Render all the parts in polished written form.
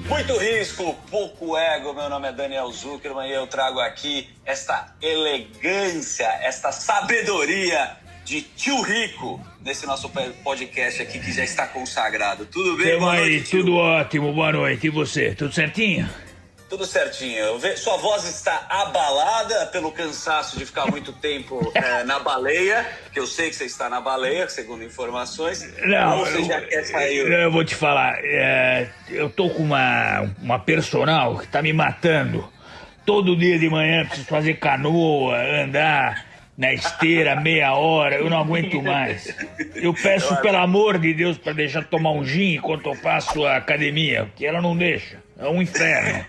Muito risco, pouco ego. Meu nome é Daniel Zuckerman e eu trago aqui esta elegância, esta sabedoria de tio Rico nesse nosso podcast aqui que já está consagrado. Tudo bem? Boa noite, tio. Tudo ótimo, boa noite. E você, tudo certinho? Tudo certinho. Sua voz está abalada pelo cansaço de ficar muito tempo na baleia, que eu sei que você está na baleia, segundo informações. Não, ou você já quer sair? Eu vou te falar, eu tô com uma personal que tá me matando. Todo dia de manhã preciso fazer canoa, andar na esteira meia hora, eu não aguento mais. Eu peço, pelo amor de Deus, para deixar tomar um gin enquanto eu faço a academia, porque ela não deixa. É um inferno.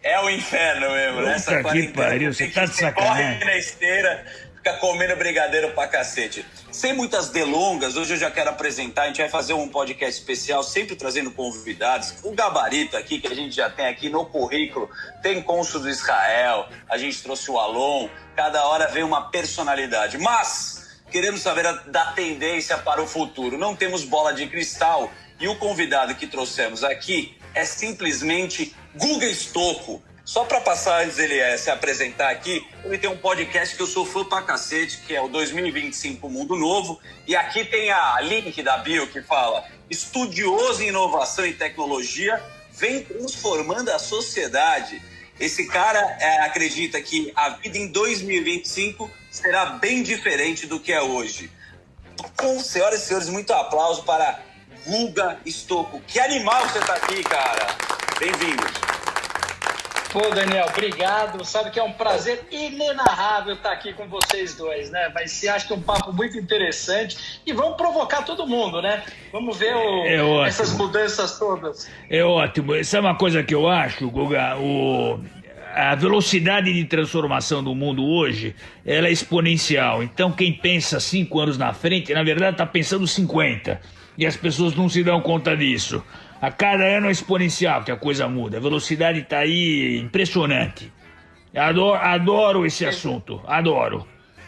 É o inferno mesmo, né? Essa Puta que pariu, você tá de sacanagem. Corre na esteira, fica comendo brigadeiro pra cacete. Sem muitas delongas, hoje eu já quero apresentar, a gente vai fazer um podcast especial, sempre trazendo convidados. O gabarito aqui, que a gente já tem aqui no currículo, tem cônsul do Israel, a gente trouxe o Alon, cada hora vem uma personalidade. Mas queremos saber da tendência para o futuro. Não temos bola de cristal e o convidado que trouxemos aqui é simplesmente Guga Stocco. Só para passar antes dele se apresentar aqui, ele tem um podcast que eu sou fã pra cacete, que é o 2025 Mundo Novo. E aqui tem a link da bio que fala: estudioso em inovação e tecnologia, vem transformando a sociedade. Esse cara acredita que a vida em 2025 será bem diferente do que é hoje. Com senhoras e senhores, muito aplauso para Guga Stocco. Que animal você tá aqui, cara. Bem-vindo. Pô, Daniel, obrigado. Sabe que é um prazer inenarrável estar aqui com vocês dois, né? Vai ser, acho que, um papo muito interessante e vamos provocar todo mundo, né? Vamos ver essas mudanças todas. É ótimo. Sabe uma coisa que eu acho, Guga? A velocidade de transformação do mundo hoje, ela é exponencial. Então, quem pensa 5 anos na frente, na verdade, está pensando 50. E as pessoas não se dão conta disso. A cada ano é exponencial que a coisa muda. A velocidade está aí impressionante. Adoro esse assunto, adoro.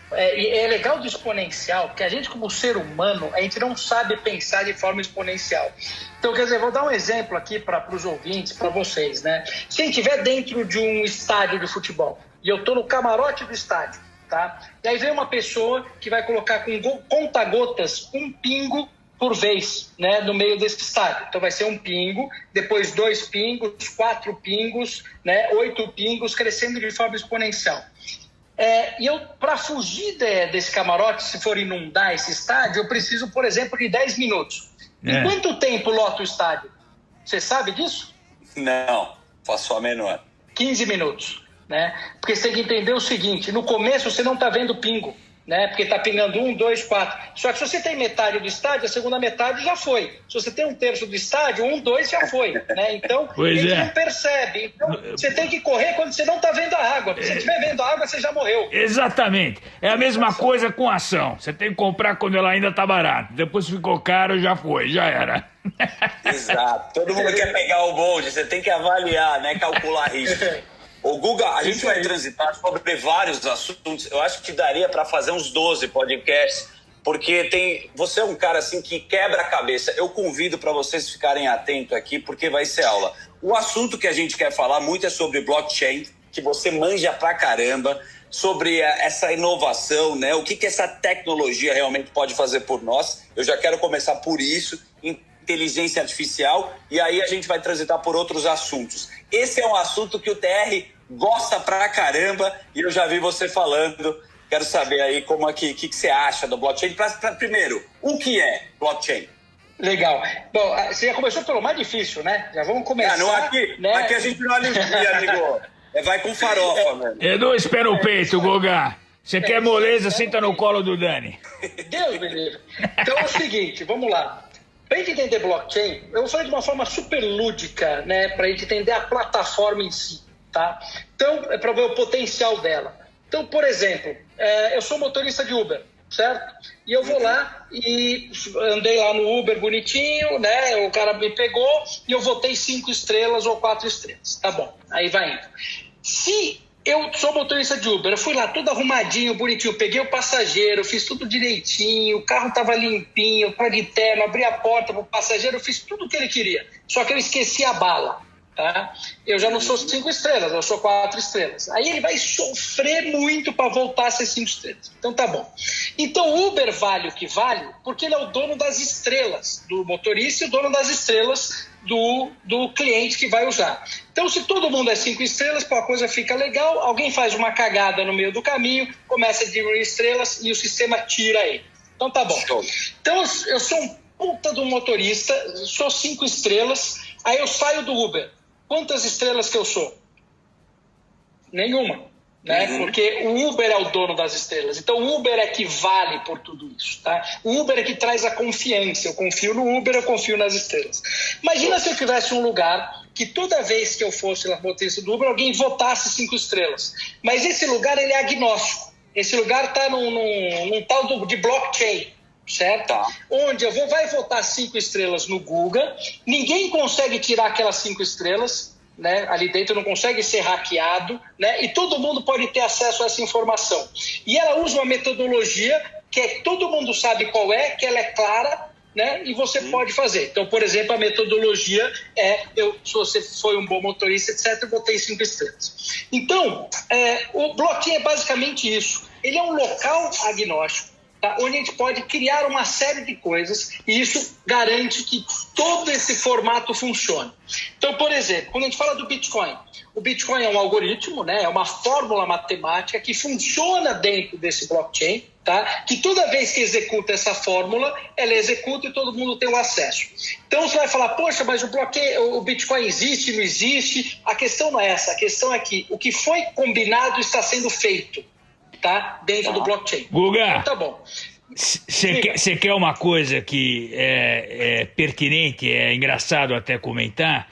É legal do exponencial, porque a gente, como ser humano, a gente não sabe pensar de forma exponencial. Então, quer dizer, vou dar um exemplo aqui para os ouvintes, para vocês, né? Se a gente estiver dentro de um estádio de futebol, e eu estou no camarote do estádio, tá? E aí vem uma pessoa que vai colocar com conta-gotas um pingo por vez, né, no meio desse estádio. Então vai ser um pingo, depois 2 pingos, 4 pingos, né, 8 pingos, crescendo de forma exponencial. E eu, para fugir desse camarote, se for inundar esse estádio, eu preciso, por exemplo, de 10 minutos. Em quanto tempo lota o estádio? Você sabe disso? Não, faço a menor. 15 minutos, né? Porque você tem que entender o seguinte: no começo você não está vendo pingo, né? Porque está pingando 1, 2, 4. Só que se você tem metade do estádio, a segunda metade já foi. Se você tem 1/3 do estádio, 1, 2 já foi, né? Então, não percebe. Então, você tem que correr quando você não está vendo a água. Se você estiver vendo a água, você já morreu. Exatamente. É a mesma coisa com ação. Você tem que comprar quando ela ainda está barata. Depois ficou caro, já foi, já era. Exato. Todo mundo quer pegar o bonde. Você tem que avaliar, né? Calcular risco. Ô, Guga, a gente vai transitar sobre vários assuntos. Eu acho que daria para fazer uns 12 podcasts, porque você é um cara assim que quebra a cabeça. Eu convido para vocês ficarem atentos aqui, porque vai ser aula. O assunto que a gente quer falar muito é sobre blockchain, que você manja pra caramba, sobre essa inovação, né? O que essa tecnologia realmente pode fazer por nós. Eu já quero começar por isso, inteligência artificial, e aí a gente vai transitar por outros assuntos. Esse é um assunto que o TR gosta pra caramba, e eu já vi você falando. Quero saber aí que você acha do blockchain. Primeiro, o que é blockchain? Legal. Bom, você já começou pelo mais difícil, né? Já vamos começar. Aqui a gente não alivia, amigo. Vai com farofa, mano. Edu, espera o peito, Guga. Você quer moleza, senta no colo do Dani. Deus me livre. Então é o seguinte, vamos lá. Para a gente entender blockchain, eu vou falar de uma forma super lúdica, né? Para a gente entender a plataforma em si, tá? Então, é para ver o potencial dela. Então, por exemplo, eu sou motorista de Uber, certo? E eu vou lá e andei lá no Uber bonitinho, né? O cara me pegou e eu votei 5 estrelas ou 4 estrelas. Tá bom, aí vai indo. Se eu sou motorista de Uber, eu fui lá tudo arrumadinho, bonitinho, peguei o passageiro, fiz tudo direitinho, o carro estava limpinho, para de terno, abri a porta para o passageiro, eu fiz tudo o que ele queria, só que eu esqueci a bala. Tá? Eu já não sou 5 estrelas, eu sou 4 estrelas. Aí ele vai sofrer muito para voltar a ser 5 estrelas. Então tá bom. Então o Uber vale o que vale porque ele é o dono das estrelas do motorista e o dono das estrelas do cliente que vai usar. Então se todo mundo é 5 estrelas, a coisa fica legal, alguém faz uma cagada no meio do caminho, começa a diminuir estrelas e o sistema tira ele. Então tá bom. Então eu sou um puta do motorista, sou 5 estrelas, aí eu saio do Uber. Quantas estrelas que eu sou? Nenhuma, né? Porque o Uber é o dono das estrelas. Então o Uber é que vale por tudo isso, tá? O Uber é que traz a confiança. Eu confio no Uber, eu confio nas estrelas. Imagina se eu tivesse um lugar que toda vez que eu fosse lá motorista do Uber, alguém votasse 5 estrelas. Mas esse lugar, ele é agnóstico. Esse lugar está num tal de blockchain. Certo? Tá. Onde vai votar 5 estrelas no Google, ninguém consegue tirar aquelas 5 estrelas, né? Ali dentro não consegue ser hackeado, né? E todo mundo pode ter acesso a essa informação. E ela usa uma metodologia que todo mundo sabe qual é, que ela é clara, né? E você pode fazer. Então, por exemplo, a metodologia se você foi um bom motorista, etc., eu botei 5 estrelas. Então, o blockchain é basicamente isso. Ele é um local agnóstico, tá? Onde a gente pode criar uma série de coisas e isso garante que todo esse formato funcione. Então, por exemplo, quando a gente fala do Bitcoin, o Bitcoin é um algoritmo, né? É uma fórmula matemática que funciona dentro desse blockchain, tá? Que toda vez que executa essa fórmula, ela executa e todo mundo tem o acesso. Então você vai falar, poxa, mas o Bitcoin existe, não existe? A questão não é essa, a questão é que o que foi combinado está sendo feito, tá? Dentro do blockchain. Guga, então, tá bom. Você quer uma coisa que é pertinente, é engraçado até comentar?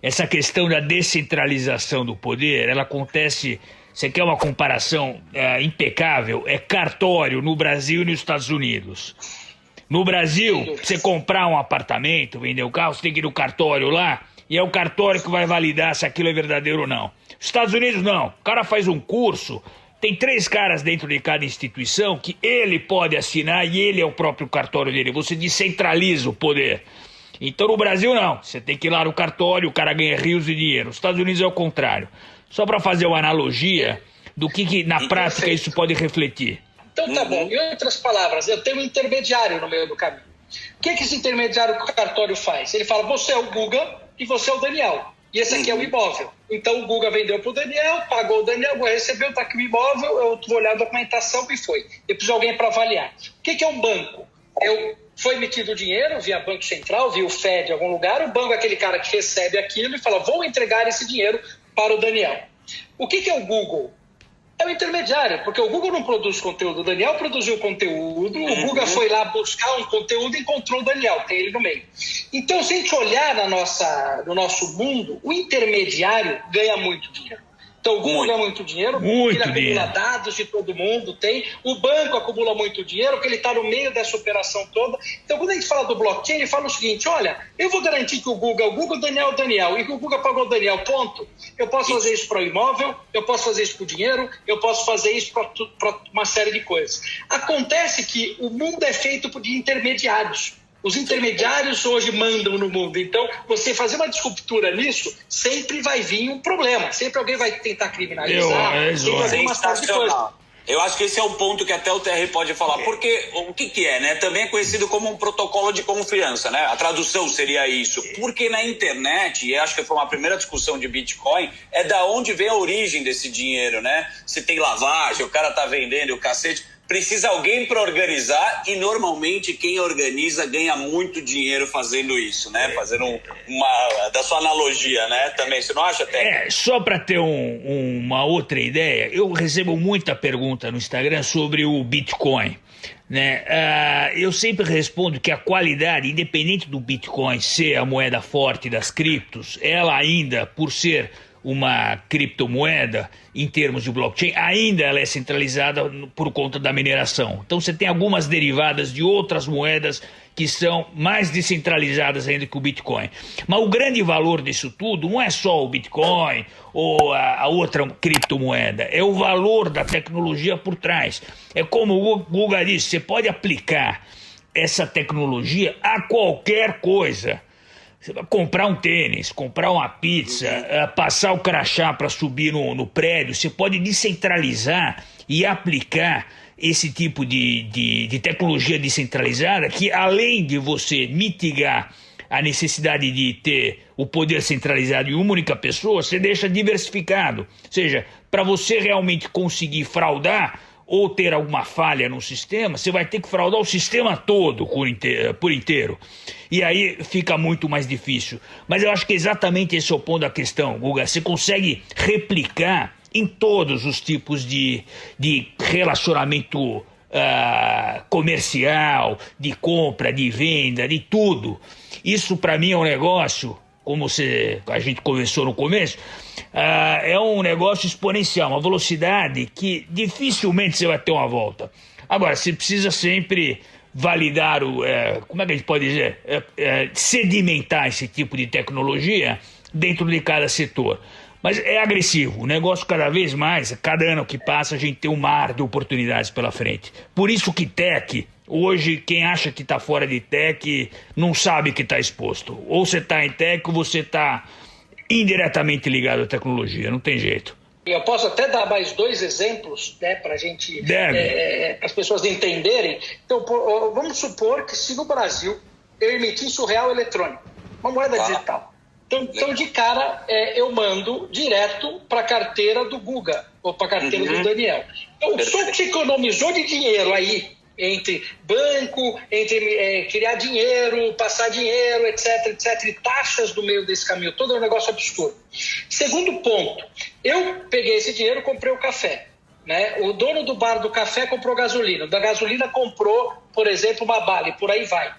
Essa questão da descentralização do poder, ela acontece... Você quer uma comparação impecável? É cartório no Brasil e nos Estados Unidos. No Brasil, você comprar um apartamento, vender um carro, você tem que ir no cartório lá, e é o cartório que vai validar se aquilo é verdadeiro ou não. Estados Unidos, não. O cara faz um curso, tem 3 caras dentro de cada instituição que ele pode assinar e ele é o próprio cartório dele. Você descentraliza o poder. Então, no Brasil, não. Você tem que ir lá no cartório, o cara ganha rios de dinheiro. Nos Estados Unidos é o contrário. Só para fazer uma analogia do que na prática isso pode refletir. Então tá bom. Em outras palavras, eu tenho um intermediário no meio do caminho. O que esse intermediário do cartório faz? Ele fala, você é o Guga e você é o Daniel. E esse aqui é o imóvel. Então o Guga vendeu para o Daniel, pagou o Daniel, recebeu, está aqui o imóvel, eu vou olhar a documentação e foi. Eu preciso de alguém para avaliar. O que é um banco? Foi emitido dinheiro via Banco Central, via o FED em algum lugar, o banco é aquele cara que recebe aquilo e fala, vou entregar esse dinheiro para o Daniel. O que é o Google? É o intermediário, porque o Google não produz conteúdo, o Daniel produziu conteúdo, o Google foi lá buscar um conteúdo e encontrou o Daniel, tem ele no meio. Então, se a gente olhar no nosso mundo, o intermediário ganha muito dinheiro. Então, o Google ganha muito dinheiro, porque ele acumula dados de todo mundo, o banco acumula muito dinheiro, porque ele está no meio dessa operação toda. Então, quando a gente fala do blockchain, ele fala o seguinte, olha, eu vou garantir que o Google, o Daniel, e que o Google pagou o Daniel, ponto. Eu posso fazer isso para o imóvel, eu posso fazer isso para o dinheiro, eu posso fazer isso para uma série de coisas. Acontece que o mundo é feito de intermediários. Os intermediários hoje mandam no mundo. Então, você fazer uma disruptura nisso, sempre vai vir um problema. Sempre alguém vai tentar criminalizar, sempre fazer uma série de coisas. Eu acho que esse é o ponto que até o TR pode falar. Porque o que é, né? Também é conhecido como um protocolo de confiança, né? A tradução seria isso. Porque na internet, e acho que foi uma primeira discussão de Bitcoin, é da onde vem a origem desse dinheiro, né? Se tem lavagem, o cara tá vendendo o cacete... Precisa alguém para organizar e normalmente quem organiza ganha muito dinheiro fazendo isso, né? Fazendo da sua analogia, né? Também, você não acha, até? Só para ter uma outra ideia, eu recebo muita pergunta no Instagram sobre o Bitcoin, né? Eu sempre respondo que a qualidade, independente do Bitcoin ser a moeda forte das criptos, ela ainda, por ser uma criptomoeda em termos de blockchain, ainda ela é centralizada por conta da mineração. Então você tem algumas derivadas de outras moedas que são mais descentralizadas ainda que o Bitcoin. Mas o grande valor disso tudo não é só o Bitcoin ou a outra criptomoeda, é o valor da tecnologia por trás. É como o Guga disse, você pode aplicar essa tecnologia a qualquer coisa. Você vai comprar um tênis, comprar uma pizza, passar o crachá para subir no prédio, você pode descentralizar e aplicar esse tipo de tecnologia descentralizada que, além de você mitigar a necessidade de ter o poder centralizado em uma única pessoa, você deixa diversificado. Ou seja, para você realmente conseguir fraudar ou ter alguma falha no sistema, você vai ter que fraudar o sistema todo por inteiro. E aí fica muito mais difícil. Mas eu acho que exatamente esse é o ponto da questão, Guga. Você consegue replicar em todos os tipos de relacionamento comercial, de compra, de venda, de tudo. Isso para mim é um negócio, como a gente conversou no começo, é um negócio exponencial, uma velocidade que dificilmente você vai ter uma volta. Agora, você precisa sempre validar como é que a gente pode dizer? Sedimentar esse tipo de tecnologia dentro de cada setor. Mas é agressivo, o negócio cada vez mais, cada ano que passa a gente tem um mar de oportunidades pela frente. Por isso que tech, hoje quem acha que está fora de tech não sabe que está exposto. Ou você está em tech ou você está indiretamente ligado à tecnologia, não tem jeito. Eu posso até dar mais 2 exemplos, né, para a gente, para as pessoas entenderem. Então, vamos supor que se no Brasil eu emitisse o real eletrônico, uma moeda digital. Então, de cara, eu mando direto para a carteira do Guga ou para a carteira do Daniel. Então, só que economizou de dinheiro aí, entre banco, entre criar dinheiro, passar dinheiro, etc, e taxas do meio desse caminho todo, é um negócio absurdo. Segundo ponto, eu peguei esse dinheiro e comprei o café. Né? O dono do bar do café comprou gasolina, da gasolina comprou, por exemplo, uma bala e por aí vai.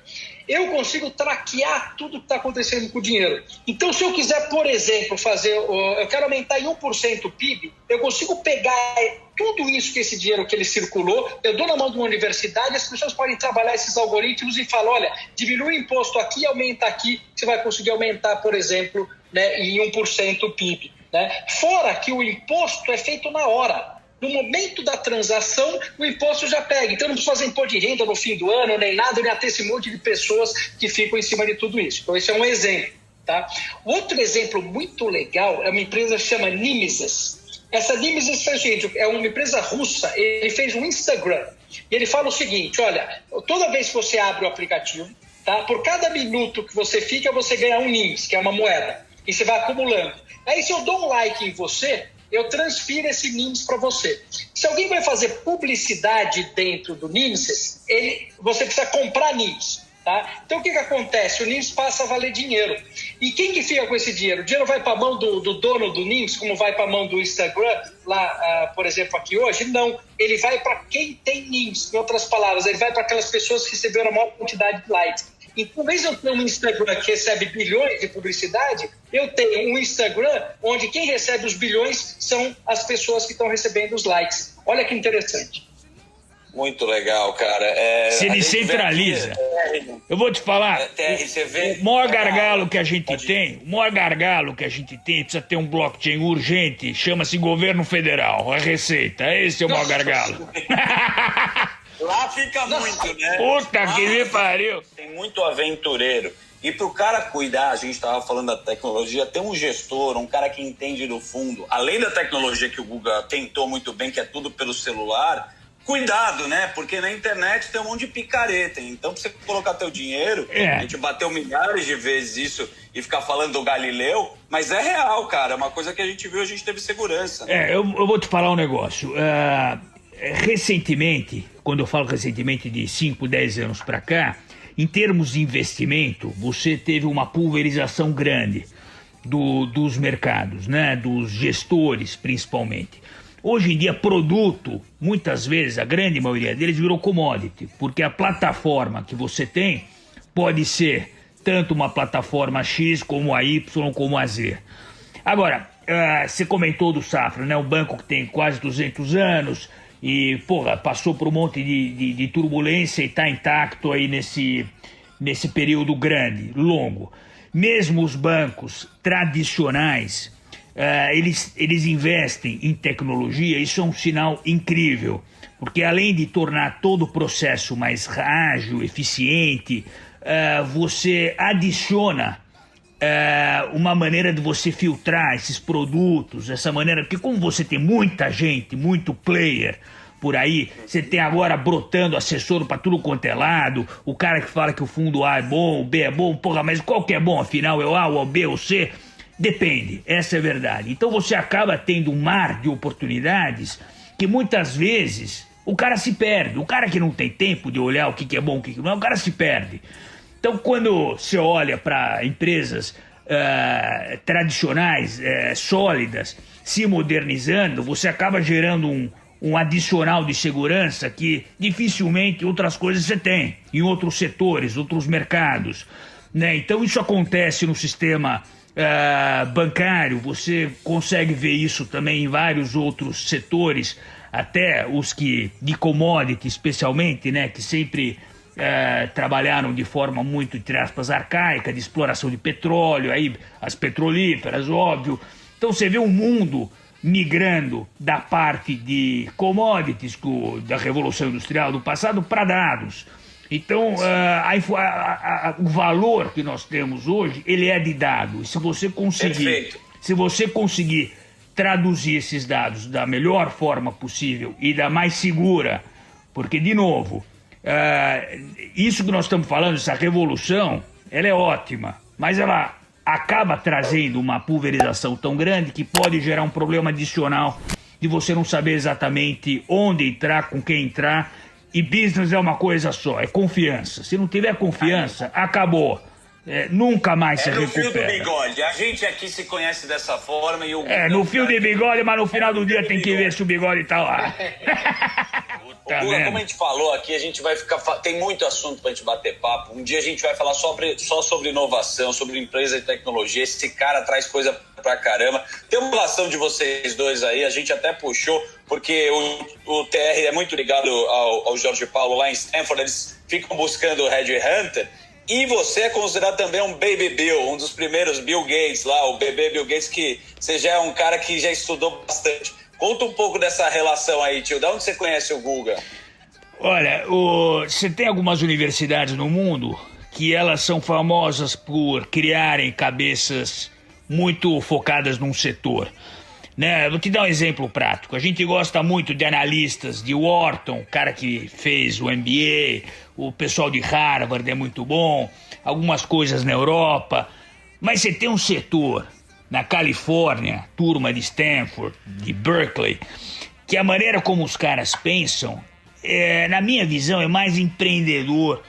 Eu consigo traquear tudo que está acontecendo com o dinheiro. Então, se eu quiser, por exemplo, eu quero aumentar em 1% o PIB, eu consigo pegar tudo isso que esse dinheiro que ele circulou, eu dou na mão de uma universidade, as pessoas podem trabalhar esses algoritmos e falar, olha, diminui o imposto aqui, aumenta aqui, você vai conseguir aumentar, por exemplo, né, em 1% o PIB. Né? Fora que o imposto é feito na hora. No momento da transação, o imposto já pega. Então, não precisa fazer imposto de renda no fim do ano, nem nada, nem ter esse monte de pessoas que ficam em cima de tudo isso. Então, esse é um exemplo. Tá? Outro exemplo muito legal é uma empresa que se chama Nimeses. Essa Nimeses faz o seguinte, é uma empresa russa, ele fez um Instagram. E ele fala o seguinte, olha, toda vez que você abre o aplicativo, tá? Por cada minuto que você fica, você ganha um Nimes, que é uma moeda. E você vai acumulando. Aí, se eu dou um like em você, eu transfiro esse NIMS para você. Se alguém vai fazer publicidade dentro do NIMS, você precisa comprar NIMS. Tá? Então, o que acontece? O NIMS passa a valer dinheiro. E quem que fica com esse dinheiro? O dinheiro vai para a mão do dono do NIMS, como vai para a mão do Instagram, lá, por exemplo, aqui hoje? Não. Ele vai para quem tem NIMS. Em outras palavras, ele vai para aquelas pessoas que receberam a maior quantidade de likes. Então, em vez de eu ter um Instagram que recebe bilhões de publicidade, eu tenho um Instagram onde quem recebe os bilhões são as pessoas que estão recebendo os likes. Olha que interessante. Muito legal, cara. Se descentraliza. Eu vou te falar, o maior gargalo que a gente tem, precisa ter um blockchain urgente, chama-se governo federal, a receita. Esse é o maior gargalo. Lá fica muito, né? Puta que me pariu. Tem muito aventureiro. E pro cara cuidar, a gente tava falando da tecnologia, tem um gestor, um cara que entende do fundo. Além da tecnologia que o Guga tentou muito bem, que é tudo pelo celular, cuidado, né? Porque na internet tem um monte de picareta. Então, pra você colocar teu dinheiro, a gente bateu milhares de vezes isso e ficar falando do Galileu, mas é real, cara. É uma coisa que a gente viu, a gente teve segurança. Né? Eu vou te falar um negócio. Recentemente, quando eu falo recentemente de 5, 10 anos para cá, em termos de investimento, você teve uma pulverização grande dos mercados, né? Dos gestores principalmente. Hoje em dia, produto, muitas vezes, a grande maioria deles virou commodity, porque a plataforma que você tem pode ser tanto uma plataforma X como a Y como a Z. Agora, você comentou do Safra, né? Um banco que tem quase 200 anos e, porra, passou por um monte de turbulência e está intacto aí nesse período grande, longo. Mesmo os bancos tradicionais, eles investem em tecnologia, isso é um sinal incrível, porque além de tornar todo o processo mais ágil, eficiente, você adiciona uma maneira de você filtrar esses produtos, essa maneira, porque como você tem muita gente, muito player por aí, você tem agora brotando assessor para tudo quanto é lado, o cara que fala que o fundo A é bom, o B é bom, porra, mas qual que é bom afinal, é o A, ou o B, ou o C? Depende, essa é a verdade. Então você acaba tendo um mar de oportunidades que muitas vezes o cara se perde, o cara que não tem tempo de olhar o que é bom, o que não é, o cara se perde. Então, quando você olha para empresas tradicionais, sólidas, se modernizando, você acaba gerando um adicional de segurança que dificilmente outras coisas você tem, em outros setores, outros mercados, né? Então, isso acontece no sistema bancário, você consegue ver isso também em vários outros setores, até os que de commodity especialmente, né, que sempre trabalharam de forma muito, entre aspas, arcaica, de exploração de petróleo, aí as petrolíferas, óbvio. Então você vê um mundo migrando da parte de commodities da Revolução Industrial do passado para dados. Então, o valor que nós temos hoje, ele é de dado. E se você conseguir traduzir esses dados da melhor forma possível e da mais segura, porque, de novo, isso que nós estamos falando, essa revolução, ela é ótima, mas ela acaba trazendo uma pulverização tão grande que pode gerar um problema adicional de você não saber exatamente onde entrar, com quem entrar. E business é uma coisa só, é confiança. Se não tiver confiança, acabou. Nunca mais se recupera. É no fio do bigode. A gente aqui se conhece dessa forma e o... no fio de bigode, mas no final do dia tem que ver se o bigode tá lá. Tá, como a gente falou aqui, a gente vai ficar... Tem muito assunto pra gente bater papo. Um dia a gente vai falar só sobre inovação, sobre empresa de tecnologia. Esse cara traz coisa pra caramba. Tem uma relação de vocês dois aí, a gente até puxou, porque o TR é muito ligado ao Jorge Paulo lá em Stanford. Eles ficam buscando o Red Hunter. E você é considerado também um Baby Bill, um dos primeiros Bill Gates lá, o bebê Bill Gates, que você já é um cara que já estudou bastante. Conta um pouco dessa relação aí, tio. De onde você conhece o Guga? Olha, você tem algumas universidades no mundo que elas são famosas por criarem cabeças muito focadas num setor. Né? Vou te dar um exemplo prático. A gente gosta muito de analistas de Wharton, cara que fez o MBA, o pessoal de Harvard é muito bom, algumas coisas na Europa, mas você tem um setor na Califórnia, turma de Stanford, de Berkeley, que a maneira como os caras pensam, na minha visão, é mais empreendedor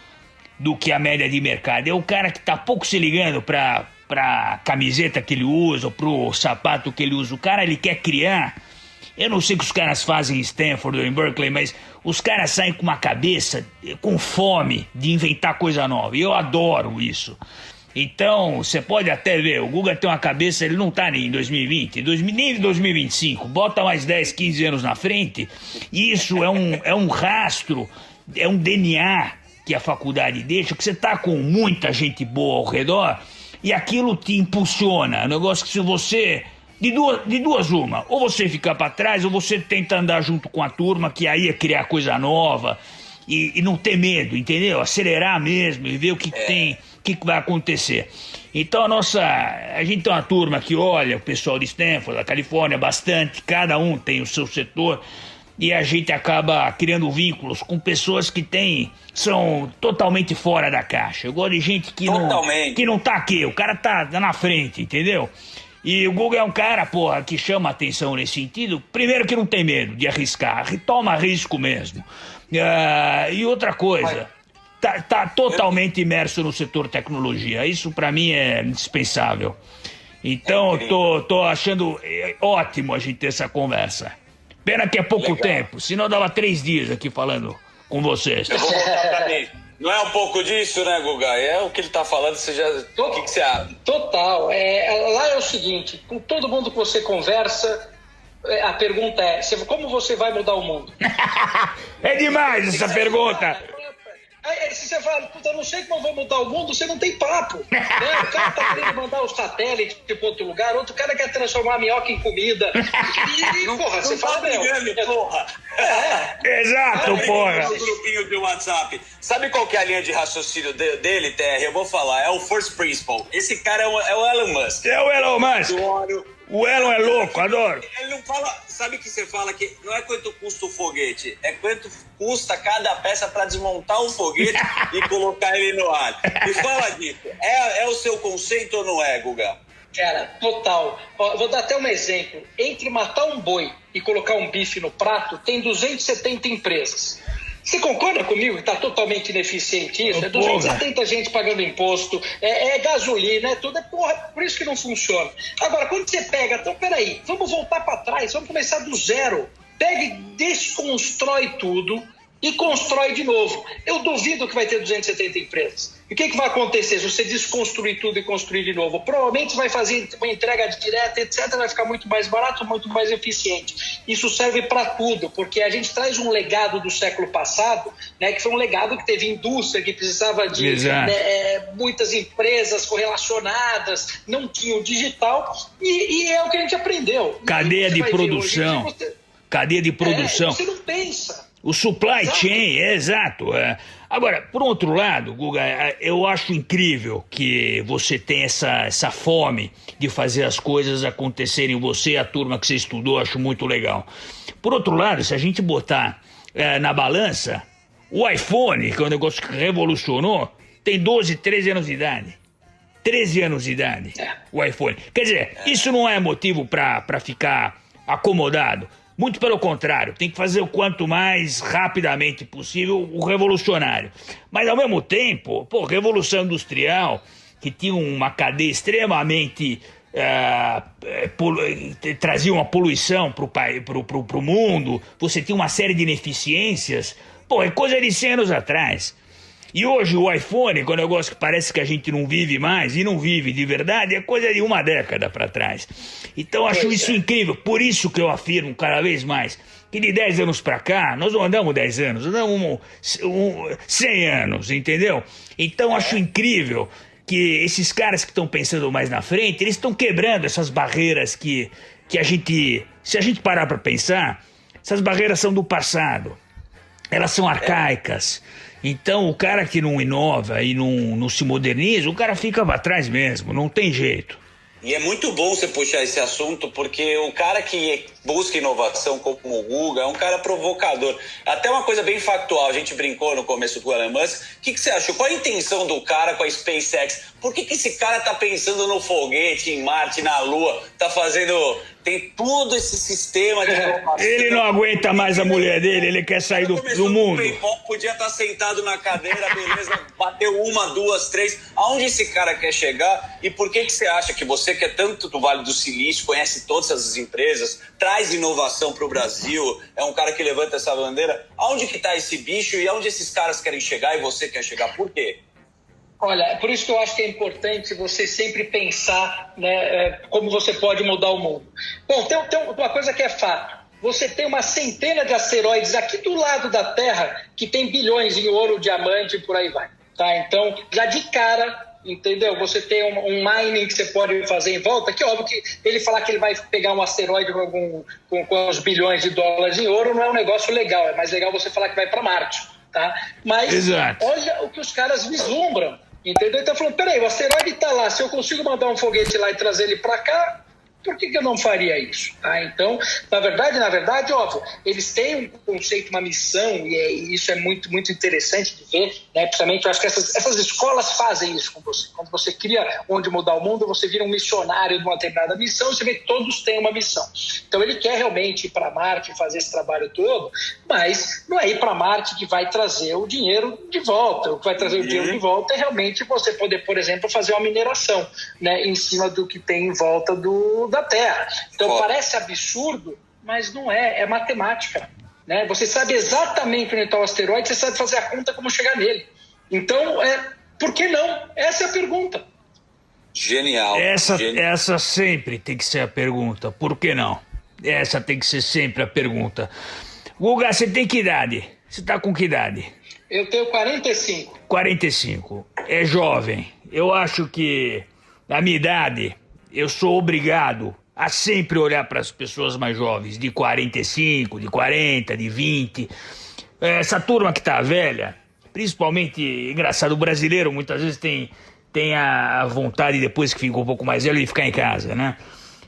do que a média de mercado. É o cara que tá pouco se ligando pra camiseta que ele usa, ou pro sapato que ele usa. O cara, ele quer criar. Eu não sei o que os caras fazem em Stanford ou em Berkeley, mas os caras saem com uma cabeça, com fome de inventar coisa nova. E eu adoro isso. Então, você pode até ver, o Guga tem uma cabeça, ele não tá nem em 2020, nem em 2025. Bota mais 10, 15 anos na frente. Isso é um rastro, é um DNA que a faculdade deixa, que você tá com muita gente boa ao redor, e aquilo te impulsiona. É um negócio que se você... De duas uma. Ou você fica pra trás, ou você tenta andar junto com a turma, que aí é criar coisa nova. E não ter medo, entendeu? Acelerar mesmo e ver o que tem, o que vai acontecer. Então a gente tem uma turma que olha o pessoal de Stanford, da Califórnia, bastante. Cada um tem o seu setor. E a gente acaba criando vínculos com pessoas que são totalmente fora da caixa. Eu gosto de gente que não tá aqui, o cara tá na frente, entendeu? E o Guga é um cara, porra, que chama atenção nesse sentido. Primeiro que não tem medo de arriscar, toma risco mesmo. E outra coisa, tá totalmente imerso no setor tecnologia. Isso pra mim é indispensável. Então tô achando ótimo a gente ter essa conversa. Pena que é pouco tempo, senão eu dava 3 dias aqui falando com vocês. Eu vou botar pra mim. Não é um pouco disso, né, Guga? É o que ele tá falando, você já... O que você acha? Total. Lá é o seguinte, com todo mundo que você conversa, a pergunta é, como você vai mudar o mundo? É demais essa pergunta. Aí, se você fala, puta, eu não sei como eu vou mudar o mundo, você não tem papo. Né? O cara tá querendo mandar o satélite para outro lugar, outro cara quer transformar a minhoca em comida. E porra, você fala, brigando, porra. Exato, porra. Um grupinho de WhatsApp. Sabe qual que é a linha de raciocínio dele, Terry? Eu vou falar, é o first principle. Esse cara é o Elon Musk. É o Elon Musk. O Elon é louco, adoro. Ele não fala, sabe que você fala que não é quanto custa o foguete, é quanto custa cada peça para desmontar o foguete e colocar ele no ar. Me fala disso. É o seu conceito ou não é, Guga? Cara, total. Vou dar até um exemplo. Entre matar um boi e colocar um bife no prato, tem 270 empresas. Você concorda comigo que está totalmente ineficiente isso? É 270 gente pagando imposto, é gasolina, é tudo, por isso que não funciona. Agora, quando você pega, então peraí, vamos voltar para trás, vamos começar do zero. Pega e desconstrói tudo e constrói de novo. Eu duvido que vai ter 270 empresas. E o que vai acontecer se você desconstruir tudo e construir de novo? Provavelmente vai fazer uma entrega direta, etc. Vai ficar muito mais barato, muito mais eficiente. Isso serve para tudo, porque a gente traz um legado do século passado, né, que foi um legado que teve indústria, que precisava de muitas empresas correlacionadas, não tinha o digital, e é o que a gente aprendeu. Cadeia de produção. Cadeia de produção. Você não pensa. O supply chain, exato. Agora, por outro lado, Guga, eu acho incrível que você tem essa fome de fazer as coisas acontecerem. Você, a turma que você estudou, acho muito legal. Por outro lado, se a gente botar na balança, o iPhone, que é um negócio que revolucionou, tem 12, 13 anos de idade. 13 anos de idade, o iPhone. Quer dizer, isso não é motivo para ficar acomodado. Muito pelo contrário, tem que fazer o quanto mais rapidamente possível o revolucionário. Mas, ao mesmo tempo, Revolução Industrial, que tinha uma cadeia extremamente... trazia uma poluição pro mundo, você tinha uma série de ineficiências. É coisa de 100 anos atrás. E hoje o iPhone, que é um negócio que parece que a gente não vive mais, e não vive de verdade, é coisa de uma década para trás. Então eu acho isso incrível, por isso que eu afirmo cada vez mais, que de 10 anos para cá, nós não andamos 10 anos, andamos 100 anos, entendeu? Então eu acho incrível que esses caras que estão pensando mais na frente, eles estão quebrando essas barreiras que a gente, se a gente parar para pensar, essas barreiras são do passado, elas são arcaicas. Então, o cara que não inova e não se moderniza, o cara fica para trás mesmo, não tem jeito. E é muito bom você puxar esse assunto, porque o cara que busca inovação como o Guga é um cara provocador. Até uma coisa bem factual, a gente brincou no começo com o Elon Musk. O que você achou? Qual a intenção do cara com a SpaceX? Por que esse cara tá pensando no foguete, em Marte, na Lua? Tá fazendo... Tem todo esse sistema de inovação. Ele não aguenta mais a mulher dele, ele quer sair do mundo. Podia estar sentado na cadeira, beleza, bateu 1, 2, 3. Aonde esse cara quer chegar? E por que você acha que você, que é tanto do Vale do Silício, conhece todas essas empresas, traz inovação para o Brasil, é um cara que levanta essa bandeira? Aonde que está esse bicho e aonde esses caras querem chegar e você quer chegar? Por quê? Olha, por isso que eu acho que é importante você sempre pensar, né, como você pode mudar o mundo. Bom, tem uma coisa que é fato. Você tem uma centena de asteroides aqui do lado da Terra que tem bilhões em ouro, diamante e por aí vai. Tá? Então, já de cara, entendeu? Você tem um mining que você pode fazer em volta, que óbvio que ele falar que ele vai pegar um asteroide com os bilhões de dólares em ouro não é um negócio legal. É mais legal você falar que vai para Marte. Tá? Mas Exato. Olha o que os caras vislumbram. Entendeu? Então, falando, peraí, o asteroide está lá, se eu consigo mandar um foguete lá e trazer ele para cá, por que eu não faria isso? Tá? Então, na verdade, óbvio, eles têm um conceito, uma missão, e isso é muito, muito interessante de ver, né? Principalmente, eu acho que essas escolas fazem isso com você. Quando você cria onde mudar o mundo, você vira um missionário de uma determinada missão, você vê que todos têm uma missão. Então, ele quer realmente ir para Marte e fazer esse trabalho todo, mas não é ir para Marte que vai trazer o dinheiro de volta. O que vai trazer o dinheiro de volta é realmente você poder, por exemplo, fazer uma mineração, né, em cima do que tem em volta da Terra. Então parece absurdo, mas não é matemática, né? Você sabe exatamente onde está o asteroide, você sabe fazer a conta como chegar nele. Então, por que não? Essa é a pergunta. Genial. Essa sempre tem que ser a pergunta. Por que não? Essa tem que ser sempre a pergunta. Guga, você tem que idade? Você tá com que idade? Eu tenho 45. 45. É jovem. Eu acho que, na minha idade, eu sou obrigado a sempre olhar para as pessoas mais jovens, de 45, de 40, de 20. Essa turma que tá velha, principalmente, engraçado, o brasileiro muitas vezes tem a vontade, depois que fica um pouco mais velho, de ficar em casa, né?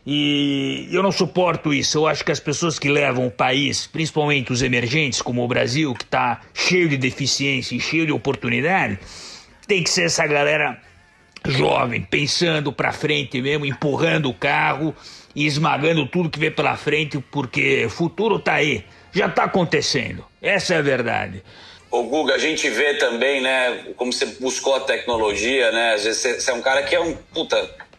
E eu não suporto isso. Eu acho que as pessoas que levam o país, principalmente os emergentes, como o Brasil, que está cheio de deficiência e cheio de oportunidade, tem que ser essa galera jovem, pensando para frente mesmo, empurrando o carro e esmagando tudo que vê pela frente, porque o futuro tá aí, já tá acontecendo. Essa é a verdade. Ô Guga, a gente vê também, né, como você buscou a tecnologia, né, você é um cara que é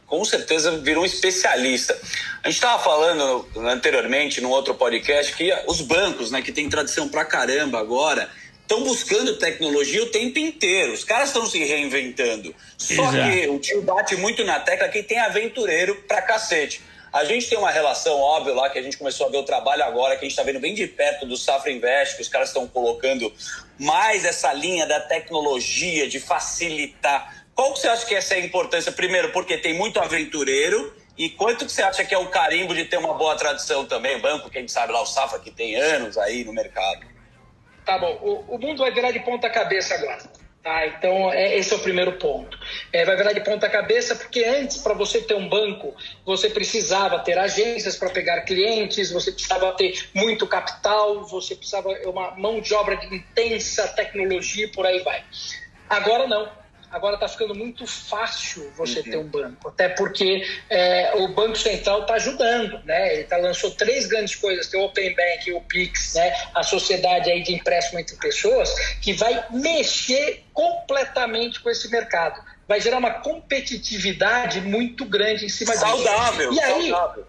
com certeza virou um especialista. A gente estava falando anteriormente, num outro podcast, que os bancos, né, que tem tradição pra caramba agora, estão buscando tecnologia o tempo inteiro. Os caras estão se reinventando. Só que o tio bate muito na tecla que tem aventureiro pra cacete. A gente tem uma relação, óbvio, lá que a gente começou a ver o trabalho agora, que a gente está vendo bem de perto do Safra Invest, que os caras estão colocando mais essa linha da tecnologia, de facilitar. Qual que você acha que essa é a importância? Primeiro, porque tem muito aventureiro, e quanto que você acha que é o carimbo de ter uma boa tradição também? O banco, que a gente sabe lá, o Safra, que tem anos aí no mercado. Tá bom, o mundo vai virar de ponta cabeça agora. Tá, então esse é o primeiro ponto. Vai virar de ponta cabeça porque antes, para você ter um banco, você precisava ter agências para pegar clientes, você precisava ter muito capital, você precisava uma mão de obra de intensa tecnologia e por aí vai. Agora não. Agora está ficando muito fácil você ter um banco, até porque o Banco Central está ajudando, né? Ele lançou 3 grandes coisas, tem o Open Bank e o Pix, né? A sociedade aí de empréstimo entre pessoas, que vai mexer completamente com esse mercado. Vai gerar uma competitividade muito grande em cima disso. Saudável, e aí, saudável.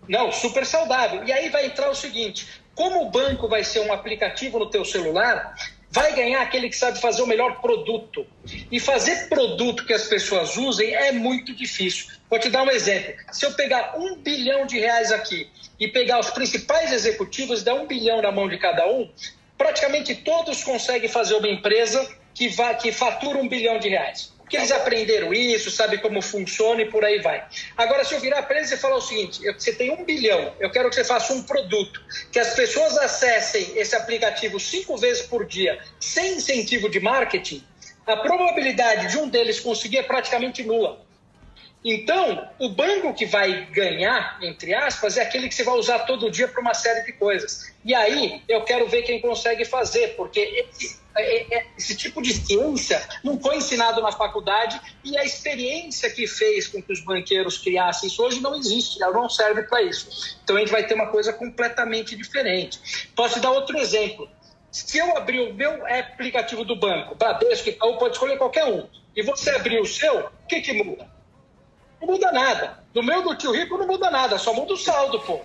Não, super saudável. E aí vai entrar o seguinte, como o banco vai ser um aplicativo no teu celular, vai ganhar aquele que sabe fazer o melhor produto. E fazer produto que as pessoas usem é muito difícil. Vou te dar um exemplo. Se eu pegar R$1 bilhão aqui e pegar os principais executivos e dar R$1 bilhão na mão de cada um, praticamente todos conseguem fazer uma empresa que fatura R$1 bilhão. Porque eles aprenderam isso, sabem como funciona e por aí vai. Agora, se eu virar para eles e falar o seguinte, você tem R$1 bilhão, eu quero que você faça um produto, que as pessoas acessem esse aplicativo 5 vezes por dia, sem incentivo de marketing, a probabilidade de um deles conseguir é praticamente nula. Então, o banco que vai ganhar, entre aspas, é aquele que você vai usar todo dia para uma série de coisas. E aí, eu quero ver quem consegue fazer, porque esse tipo de ciência não foi ensinado na faculdade e a experiência que fez com que os banqueiros criassem isso hoje não existe, ela não serve para isso. Então, a gente vai ter uma coisa completamente diferente. Posso te dar outro exemplo. Se eu abrir o meu aplicativo do banco, Bradesco, Itaú, pode escolher qualquer um, e você abrir o seu, o que muda? Não muda nada. No meu do tio Rico não muda nada, só muda o saldo, pô.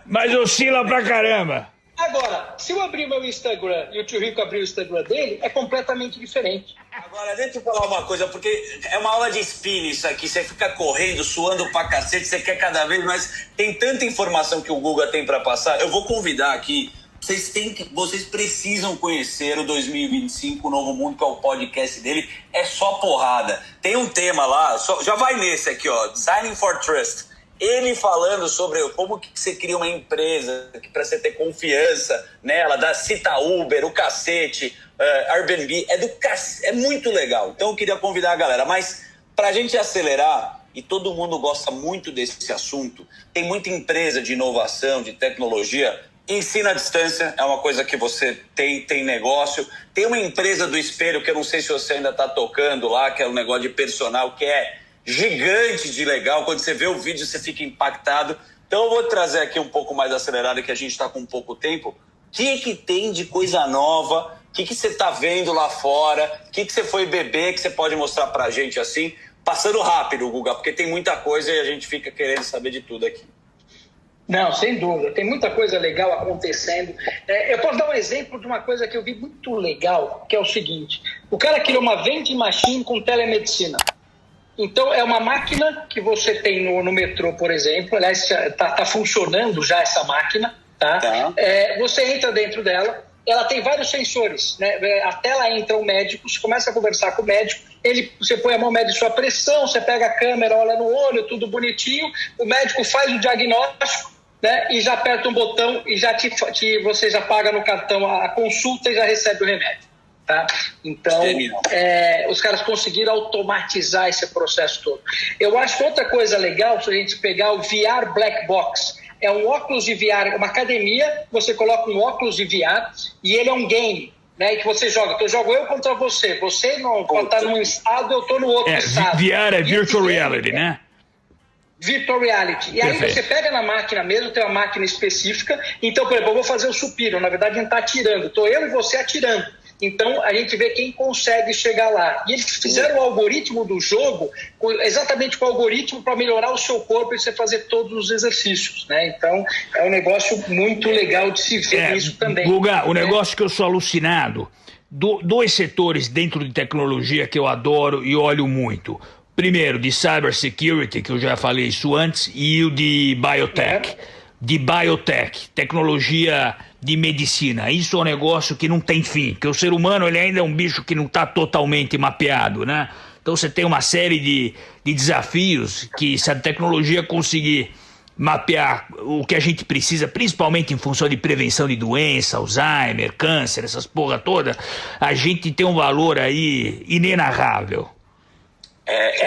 Mas oscila pra caramba. Agora, se eu abrir meu Instagram e o tio Rico abrir o Instagram dele, é completamente diferente. Agora, deixa eu falar uma coisa, porque é uma aula de spin isso aqui. Você fica correndo, suando pra cacete, você quer cada vez mais. Tem tanta informação que o Guga tem pra passar. Eu vou convidar aqui. Vocês precisam conhecer o 2025, o Novo Mundo, que é o podcast dele. É só porrada. Tem um tema lá, já vai nesse aqui, ó, Designing for Trust. Ele falando sobre como que você cria uma empresa para você ter confiança nela, da Cita Uber, o cacete, Airbnb, é muito legal. Então eu queria convidar a galera, mas pra gente acelerar, e todo mundo gosta muito desse assunto, tem muita empresa de inovação, de tecnologia. Ensina à distância, é uma coisa que você tem negócio. Tem uma empresa do espelho, que eu não sei se você ainda está tocando lá, que é um negócio de personal, que é gigante de legal. Quando você vê o vídeo, você fica impactado. Então eu vou trazer aqui um pouco mais acelerado, que a gente está com pouco tempo. O que tem de coisa nova? O que você está vendo lá fora? O que você foi beber que você pode mostrar para a gente assim? Passando rápido, Guga, porque tem muita coisa e a gente fica querendo saber de tudo aqui. Não, sem dúvida. Tem muita coisa legal acontecendo. Eu posso dar um exemplo de uma coisa que eu vi muito legal, que é o seguinte. O cara criou uma vending machine com telemedicina. Então, é uma máquina que você tem no metrô, por exemplo. Aliás, está funcionando já essa máquina. Tá? Você entra dentro dela, ela tem vários sensores. Né? A tela entra o médico, você começa a conversar com o médico, você põe a mão, mede sua pressão, você pega a câmera, olha no olho, tudo bonitinho. O médico faz o diagnóstico, né, e já aperta um botão e já você já paga no cartão a consulta e já recebe o remédio. Tá? Então, os caras conseguiram automatizar esse processo todo. Eu acho que outra coisa legal, se a gente pegar o VR Black Box, é um óculos de VR, uma academia, você coloca um óculos de VR e ele é um game, né, que você joga. Então, eu jogo eu contra você. Você não está num estado, eu estou no outro estado. VR é Virtual Reality, né? Virtual Reality. E aí você pega na máquina mesmo, tem uma máquina específica. Então, por exemplo, eu vou fazer o supino. Na verdade, a gente está atirando. Estou eu e você atirando. Então, a gente vê quem consegue chegar lá. E eles fizeram o algoritmo do jogo, exatamente com o algoritmo para melhorar o seu corpo e você fazer todos os exercícios. Né? Então, é um negócio muito legal de se ver isso também. Guga, o negócio que eu sou alucinado, dois setores dentro de tecnologia que eu adoro e olho muito. Primeiro, de cybersecurity, que eu já falei isso antes, e o de biotech. De biotech, tecnologia de medicina. Isso é um negócio que não tem fim, que o ser humano ele ainda é um bicho que não está totalmente mapeado, né? Então você tem uma série de desafios que, se a tecnologia conseguir mapear o que a gente precisa, principalmente em função de prevenção de doença, Alzheimer, câncer, essas porra toda, a gente tem um valor aí inenarrável.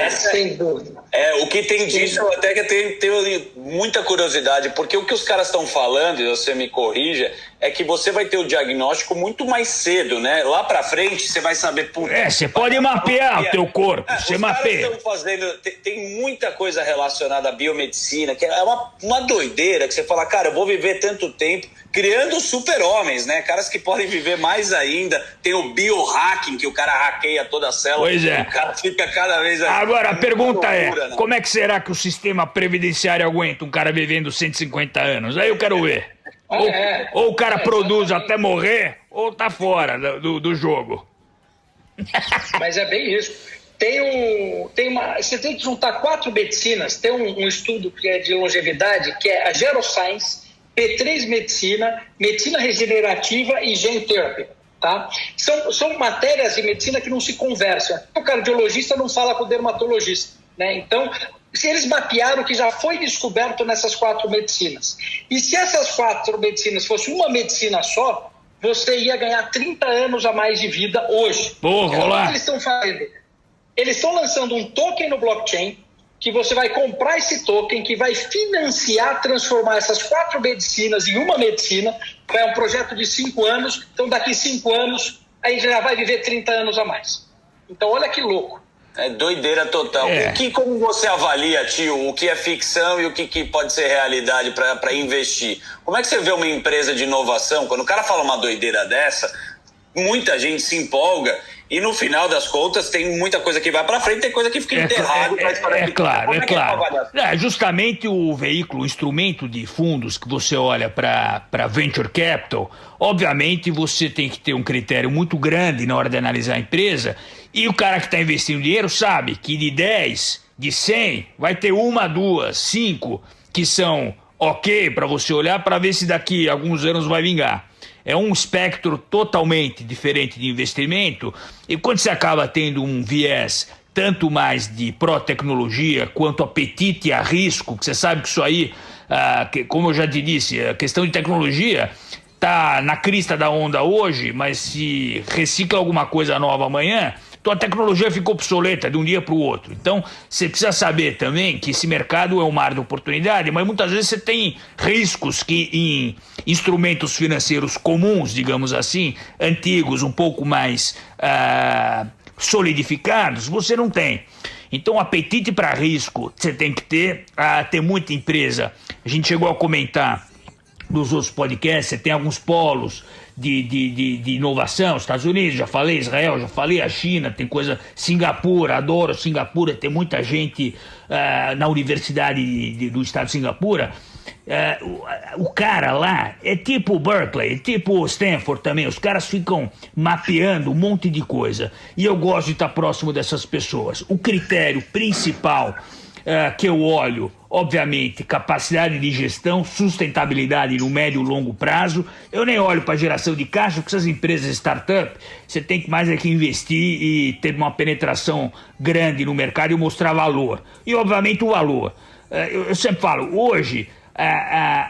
Sem dúvida. O que tem disso, até que tenho muita curiosidade, porque o que os caras estão falando, e você me corrija, é que você vai ter o diagnóstico muito mais cedo, né? Lá pra frente, você vai saber... Você pode mapear o teu corpo, você mapeia. Estão fazendo, tem muita coisa relacionada à biomedicina, que é uma doideira, que você fala, cara, eu vou viver tanto tempo, criando super-homens, né? Caras que podem viver mais ainda. Tem o biohacking, que o cara hackeia toda a célula. Pois é. O cara fica cada vez... Agora, a pergunta loucura, né? Como é que será que o sistema previdenciário aguenta um cara vivendo 150 anos? Aí eu quero ver. Ou o cara produz até morrer, ou tá fora do jogo. Mas é bem isso. Você tem que juntar 4 medicinas. Tem um estudo que é de longevidade, que é a Geroscience, P3 Medicina, Medicina Regenerativa e Gene Therapy. Tá? São matérias de medicina que não se conversam. O cardiologista não fala com o dermatologista. Né? Então, se eles mapearam o que já foi descoberto nessas 4 medicinas. E se essas 4 medicinas fossem uma medicina só, você ia ganhar 30 anos a mais de vida hoje. Pô, então, o que eles estão fazendo? Eles estão lançando um token no blockchain, que você vai comprar esse token, que vai financiar, transformar essas 4 medicinas em uma medicina. É um projeto de 5 anos, então daqui 5 anos a gente já vai viver 30 anos a mais. Então olha que louco. É doideira total. Como você avalia, tio, o que é ficção e o que pode ser realidade para investir? Como é que você vê uma empresa de inovação? Quando o cara fala uma doideira dessa, muita gente se empolga e no final das contas tem muita coisa que vai para frente, tem coisa que fica enterrada. Claro. Justamente o veículo, o instrumento de fundos que você olha para venture capital, obviamente você tem que ter um critério muito grande na hora de analisar a empresa, e o cara que está investindo dinheiro sabe que de 10, de 100, vai ter 1, 2, 5 que são ok para você olhar para ver se daqui a alguns anos vai vingar. É um espectro totalmente diferente de investimento, e quando você acaba tendo um viés tanto mais de pró-tecnologia quanto apetite a risco, que você sabe que isso aí, como eu já te disse, a questão de tecnologia está na crista da onda hoje, mas se recicla alguma coisa nova amanhã, então a tecnologia fica obsoleta de um dia para o outro. Então você precisa saber também que esse mercado é um mar de oportunidade, mas muitas vezes você tem riscos que em instrumentos financeiros comuns, digamos assim, antigos, um pouco mais solidificados, você não tem. Então, apetite para risco você tem que ter muita empresa. A gente chegou a comentar nos outros podcasts, você tem alguns polos de inovação, Estados Unidos, já falei, Israel, já falei, a China, tem coisa, Singapura, adoro Singapura, tem muita gente na Universidade do Estado de Singapura. o cara lá é tipo Berkeley, tipo Stanford também. Os caras ficam mapeando um monte de coisa. E eu gosto de estar próximo dessas pessoas. O critério principal que eu olho, obviamente, capacidade de gestão, sustentabilidade no médio e longo prazo. Eu nem olho para geração de caixa, porque essas empresas startup, você tem que mais é que investir e ter uma penetração grande no mercado e mostrar valor. E, obviamente, o valor. Eu sempre falo, hoje,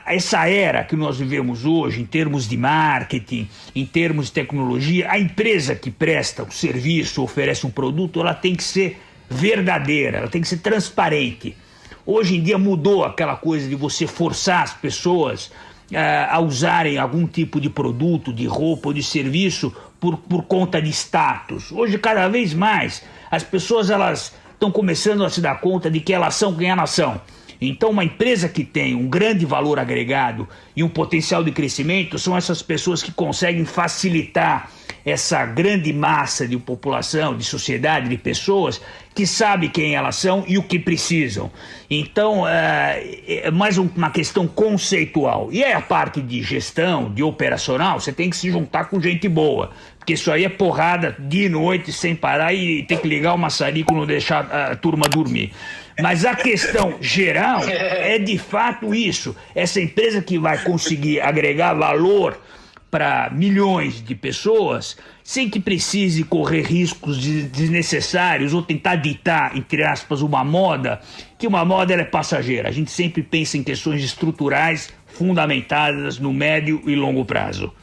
essa era que nós vivemos hoje, em termos de marketing, em termos de tecnologia, a empresa que presta um serviço, oferece um produto, ela tem que ser verdadeira, ela tem que ser transparente. Hoje em dia mudou aquela coisa de você forçar as pessoas a usarem algum tipo de produto, de roupa ou de serviço por conta de status. Hoje, cada vez mais, as pessoas elas estão começando a se dar conta de que elas são quem elas são. Então, uma empresa que tem um grande valor agregado e um potencial de crescimento são essas pessoas que conseguem facilitar essa grande massa de população, de sociedade, de pessoas que sabe quem elas são e o que precisam. Então, é mais uma questão conceitual. E a parte de gestão, de operacional, você tem que se juntar com gente boa. Porque isso aí é porrada dia e noite, sem parar, e tem que ligar o maçarico e não deixar a turma dormir. Mas a questão geral é de fato isso. Essa empresa que vai conseguir agregar valor para milhões de pessoas, sem que precise correr riscos desnecessários ou tentar ditar, entre aspas, uma moda, que uma moda ela é passageira. A gente sempre pensa em questões estruturais fundamentadas no médio e longo prazo.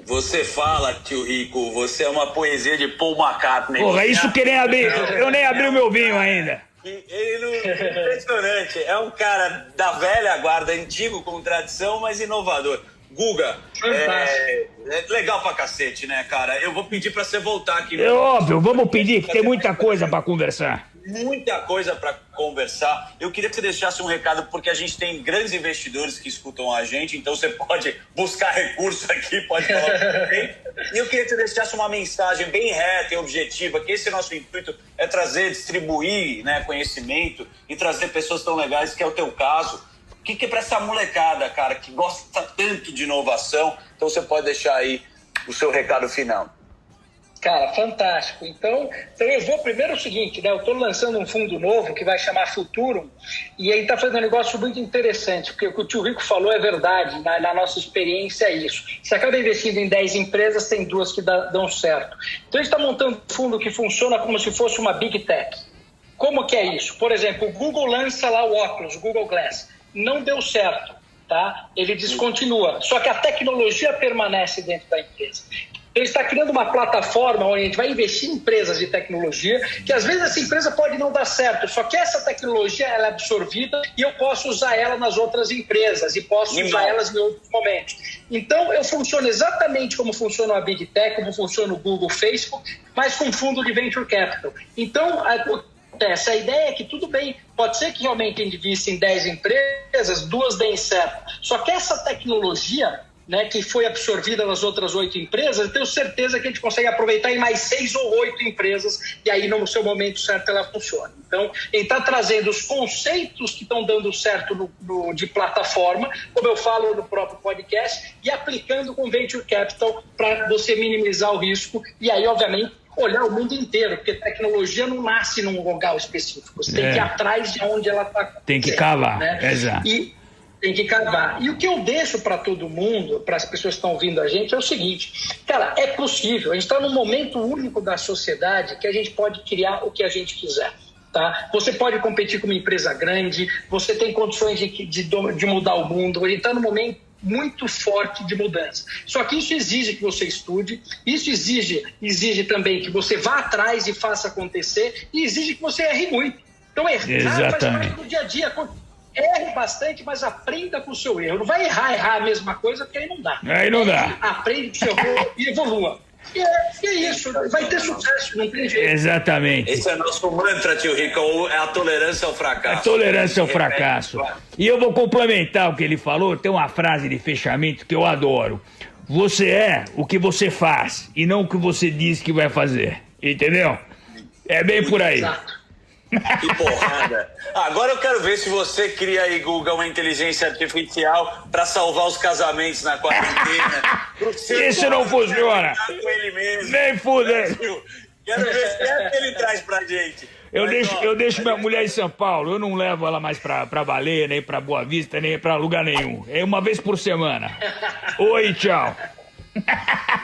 Você fala, tio Rico, você é uma poesia de Paul McCartney. Porra, isso que nem abri, eu nem abri o meu vinho ainda. Impressionante, é um cara da velha guarda, antigo com tradição, mas inovador. Guga, é legal pra cacete, né, cara? Eu vou pedir pra você voltar aqui. É óbvio, vamos pedir, que tem muita coisa pra conversar. Muita coisa para conversar. Eu queria que você deixasse um recado, porque a gente tem grandes investidores que escutam a gente, então você pode buscar recursos aqui, pode falar também. E eu queria que você deixasse uma mensagem bem reta e objetiva, que esse nosso intuito é trazer, distribuir, né, conhecimento e trazer pessoas tão legais, que é o teu caso. O que é para essa molecada, cara, que gosta tanto de inovação? Então você pode deixar aí o seu recado final. Cara, fantástico. Então eu vou primeiro o seguinte, né? Eu estou lançando um fundo novo que vai chamar Futurum, e aí está fazendo um negócio muito interessante, porque o que o tio Rico falou é verdade, na nossa experiência é isso. Você acaba investindo em 10 empresas, tem 2 que dão certo. Então a gente está montando um fundo que funciona como se fosse uma Big Tech. Como que é isso? Por exemplo, o Google lança lá o óculos, o Google Glass. Não deu certo, tá? Ele descontinua. Só que a tecnologia permanece dentro da empresa. Ele está criando uma plataforma onde a gente vai investir em empresas de tecnologia, que às vezes essa empresa pode não dar certo, só que essa tecnologia ela é absorvida e eu posso usar ela nas outras empresas e posso usar elas em outros momentos. Então, eu funciono exatamente como funciona a Big Tech, como funciona o Google, Facebook, mas com fundo de Venture Capital. Então, essa ideia é que tudo bem, pode ser que realmente a gente invista em 10 empresas, 2 deem certo, só que essa tecnologia, né, que foi absorvida nas outras 8 empresas, eu tenho certeza que a gente consegue aproveitar em mais 6 ou 8 empresas, e aí no seu momento certo ela funciona. Então, ele está trazendo os conceitos que estão dando certo de plataforma, como eu falo no próprio podcast, e aplicando com Venture Capital para você minimizar o risco, e aí, obviamente, olhar o mundo inteiro, porque tecnologia não nasce num lugar específico, você tem que ir atrás de onde ela está. Tem que cavar, né? Exato. Tem que cavar. E o que eu deixo para todo mundo, para as pessoas que estão ouvindo a gente, é o seguinte, cara, é possível, a gente está num momento único da sociedade que a gente pode criar o que a gente quiser. Tá? Você pode competir com uma empresa grande, você tem condições de mudar o mundo, a gente está num momento muito forte de mudança. Só que isso exige que você estude, isso exige também que você vá atrás e faça acontecer, e exige que você erre muito. Então, errar faz parte do dia a dia. Erre bastante, mas aprenda com o seu erro. Não vai errar a mesma coisa, porque aí não dá. Aí não dá. Aprende com o seu erro e evolua. E é isso, vai ter sucesso, não tem jeito. Exatamente. Esse é nosso mantra, tio Rico, é a tolerância ao fracasso. A tolerância ao fracasso. E eu vou complementar o que ele falou, tem uma frase de fechamento que eu adoro. Você é o que você faz e não o que você diz que vai fazer. Entendeu? É bem por aí. Exato. Que porrada. Agora eu quero ver se você cria aí, Guga, uma inteligência artificial pra salvar os casamentos na quarentena. Isso não funciona. Com ele mesmo. Nem fuder. Quero ver se é que ele traz pra gente. Eu deixo minha mulher em São Paulo. Eu não levo ela mais pra Baleia, nem pra Boa Vista, nem pra lugar nenhum. É uma vez por semana. Oi, tchau.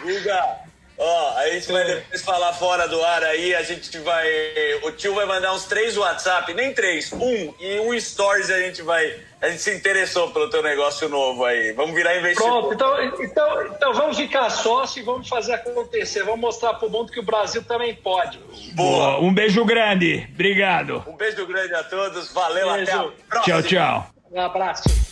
Guga, ó, a gente vai depois falar fora do ar aí, a gente vai... O tio vai mandar uns 3 WhatsApp, nem 3, e um Stories a gente se interessou pelo teu negócio novo aí. Vamos virar investidor. Pronto, então vamos ficar sócio e vamos fazer acontecer. Vamos mostrar pro mundo que o Brasil também pode. Boa. Um beijo grande. Obrigado. Um beijo grande a todos. Valeu, Beijo. até a próxima. Tchau, tchau. Um abraço.